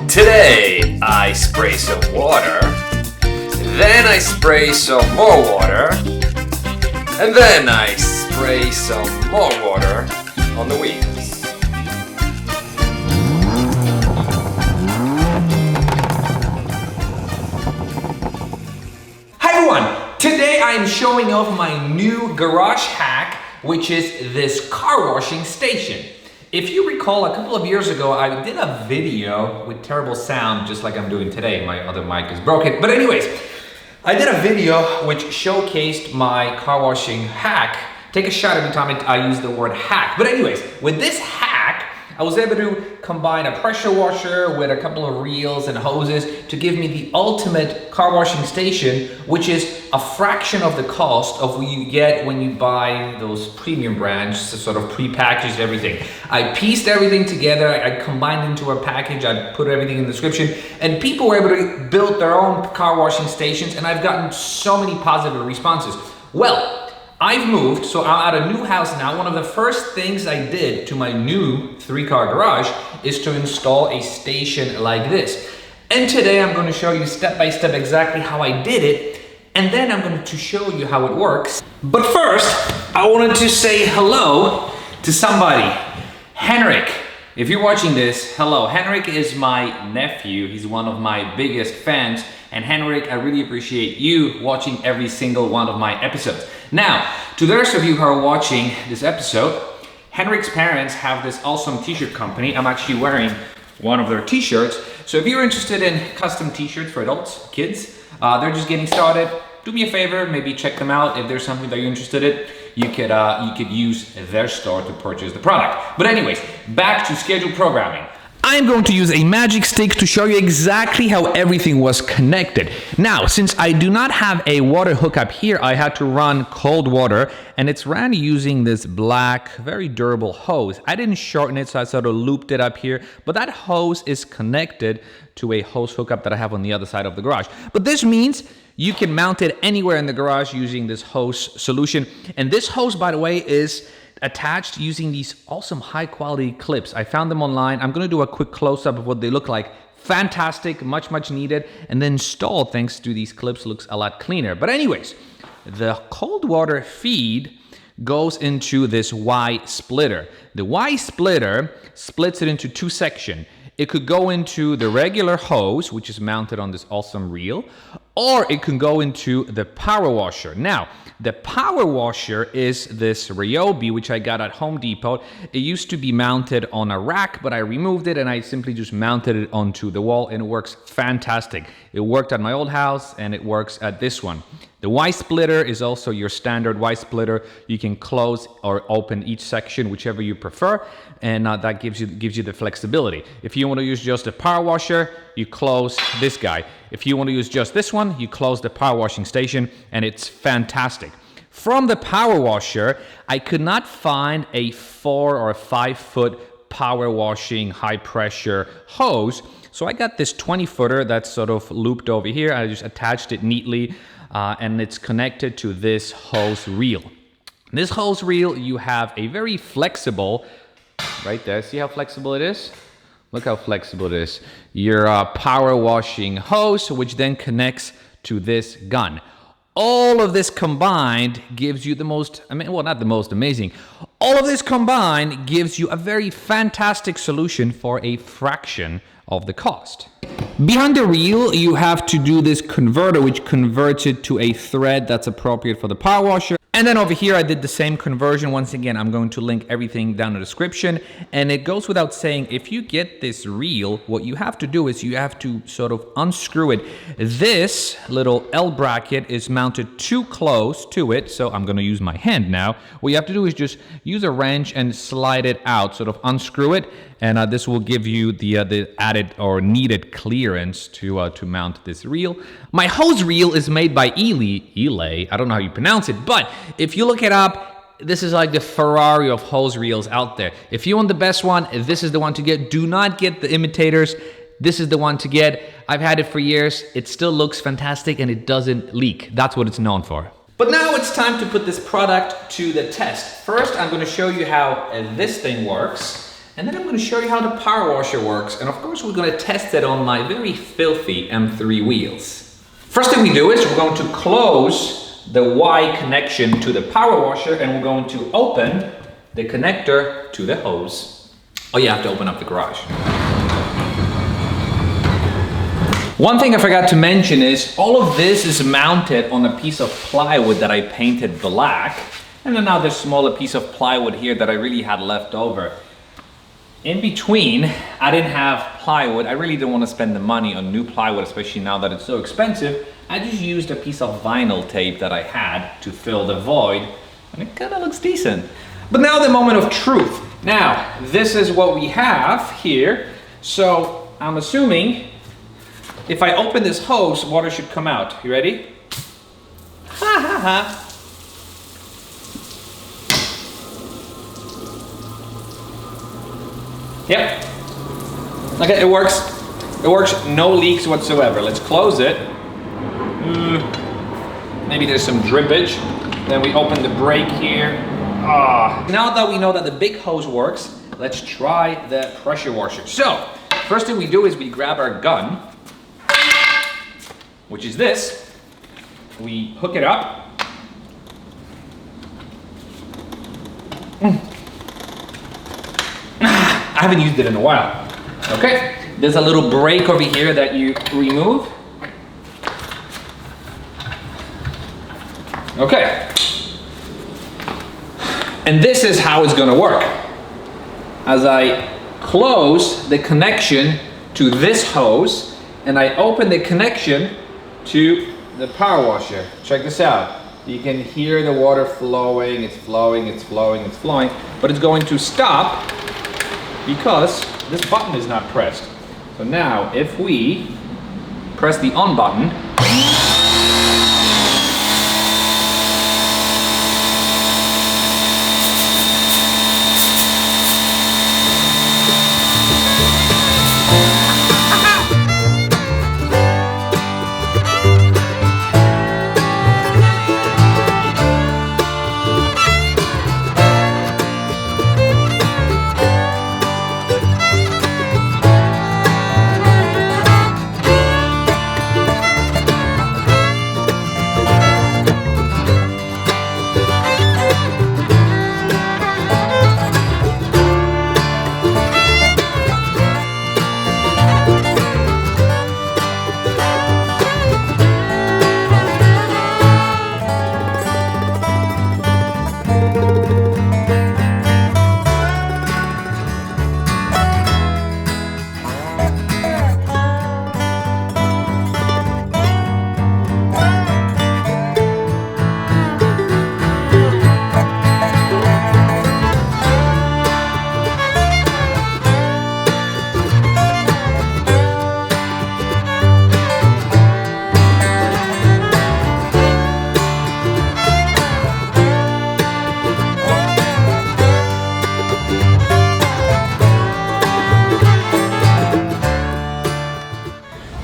Today, I spray some water, then I spray some more water, and then I spray some more water on the wheels. Hi everyone! Today I am showing off my new garage hack, which is this car washing station. If you recall, a couple of years ago, I did a video with terrible sound, just like I'm doing today. My other mic is broken. But anyways, I did a video which showcased my car washing hack. Take a shot every time I use the word hack. But anyways, with this hack, I was able to combine a pressure washer with a couple of reels and hoses to give me the ultimate car washing station, which is a fraction of the cost of what you get when you buy those premium brands, sort of pre-packaged everything. I pieced everything together, I combined into a package, I put everything in the description, and people were able to build their own car washing stations, and I've gotten so many positive responses. Well, I've moved, so I'm at a new house now. One of the first things I did to my new 3-car garage is to install a station like this. And today I'm going to show you step by step exactly how I did it, and then I'm going to show you how it works. But first, I wanted to say hello to somebody. Henrik, if you're watching this, hello. Henrik is my nephew. He's one of my biggest fans. And Henrik, I really appreciate you watching every single one of my episodes. Now, to those of you who are watching this episode, Henrik's parents have this awesome t-shirt company. I'm actually wearing one of their t-shirts. So if you're interested in custom t-shirts for adults, kids, they're just getting started. Do me a favor, maybe check them out. If there's something that you're interested in, you could use their store to purchase the product. But anyways, back to scheduled programming. I'm going to use a magic stick to show you exactly how everything was connected. Now, since I do not have a water hookup here, I had to run cold water, and it's ran using this black, very durable hose. I didn't shorten it, so I sort of looped it up here, but that hose is connected to a hose hookup that I have on the other side of the garage. But this means you can mount it anywhere in the garage using this hose solution. And this hose, by the way, is attached using these awesome high quality clips. I found them online. I'm gonna do a quick close-up of what they look like. Fantastic, much needed. And the install, thanks to these clips, looks a lot cleaner. But anyways, the cold water feed goes into this Y splitter. The Y splitter splits it into 2 sections. It could go into the regular hose, which is mounted on this awesome reel, or it can go into the power washer. Now, the power washer is this Ryobi, which I got at Home Depot. It used to be mounted on a rack, but I removed it and I simply just mounted it onto the wall, and it works fantastic. It worked at my old house and it works at this one. The Y splitter is also your standard Y splitter. You can close or open each section, whichever you prefer, and that gives you the flexibility. If you want to use just a power washer, you close this guy. If you want to use just this one, you close the power washing station, and it's fantastic. From the power washer, I could not find a 4 or 5 foot power washing high pressure hose, so I got this 20-footer that's sort of looped over here. I just attached it neatly, and it's connected to this hose reel. This hose reel, you have a very flexible, right there, see how flexible it is? Look how flexible it is. Your power washing hose, which then connects to this gun. All of this combined gives you the most, well, not the most amazing. All of this combined gives you a very fantastic solution for a fraction of the cost. Behind the reel, you have to do this converter, which converts it to a thread that's appropriate for the power washer. And then over here, I did the same conversion. Once again, I'm going to link everything down in the description. And it goes without saying, if you get this reel, what you have to do is you have to sort of unscrew it. This little L bracket is mounted too close to it, so I'm going to use my hand now. What you have to do is just use a wrench and slide it out, sort of unscrew it, and this will give you the added or needed clearance to mount this reel. My hose reel is made by Elay. I don't know how you pronounce it, but if you look it up, this is like the Ferrari of hose reels out there. If you want the best one, this is the one to get. Do not get the imitators. This is the one to get. I've had it for years. It still looks fantastic and it doesn't leak. That's what it's known for. But now it's time to put this product to the test. First, I'm going to show you how this thing works. And then I'm going to show you how the power washer works. And of course, we're going to test it on my very filthy M3 wheels. First thing we do is we're going to close the Y connection to the power washer, and we're going to open the connector to the hose. Oh, you have to open up the garage. One thing I forgot to mention is all of this is mounted on a piece of plywood that I painted black. And then now there's a smaller piece of plywood here that I really had left over. In between, I didn't have plywood. I really didn't want to spend the money on new plywood, especially now that it's so expensive. I just used a piece of vinyl tape that I had to fill the void, and it kind of looks decent. But now the moment of truth. Now, this is what we have here. So I'm assuming if I open this hose, water should come out. You ready? Ha ha ha. Yep. Okay, it works. It works, no leaks whatsoever. Let's close it. Maybe there's some drippage. Then we open the brake here. Now that we know that the big hose works, let's try the pressure washer. So, first thing we do is we grab our gun, which is this. We hook it up. I haven't used it in a while. Okay, there's a little brake over here that you remove. Okay. And this is how it's gonna work. As I close the connection to this hose and I open the connection to the power washer. Check this out. You can hear the water flowing, it's flowing, it's flowing, it's flowing, but it's going to stop because this button is not pressed. So now, if we press the on button,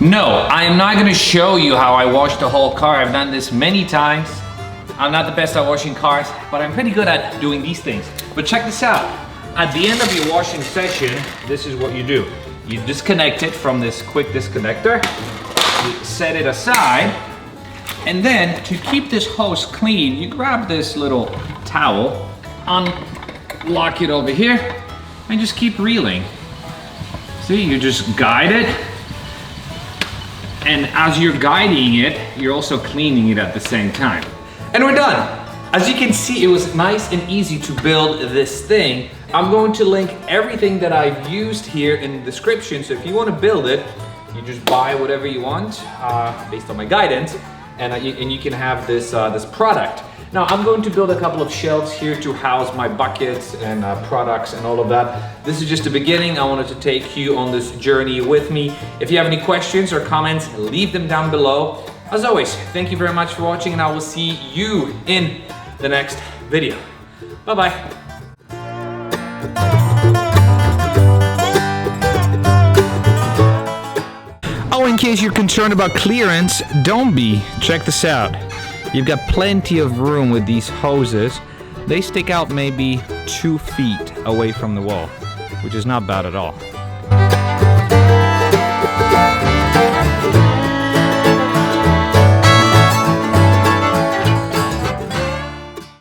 no, I am not going to show you how I wash the whole car. I've done this many times. I'm not the best at washing cars, but I'm pretty good at doing these things. But check this out. At the end of your washing session, this is what you do. You disconnect it from this quick disconnector. You set it aside. And then to keep this hose clean, you grab this little towel, unlock it over here, and just keep reeling. See, you just guide it. And as you're guiding it, you're also cleaning it at the same time. And we're done. As you can see, it was nice and easy to build this thing. I'm going to link everything that I've used here in the description. So if you want to build it, you just buy whatever you want based on my guidance, and you can have this product. Now I'm going to build a couple of shelves here to house my buckets and products and all of that. This is just the beginning. I wanted to take you on this journey with me. If you have any questions or comments, leave them down below. As always, thank you very much for watching, and I will see you in the next video. Bye-bye. Oh, in case you're concerned about clearance, don't be. Check this out. You've got plenty of room with these hoses. They stick out maybe 2 feet away from the wall. which is not bad at all.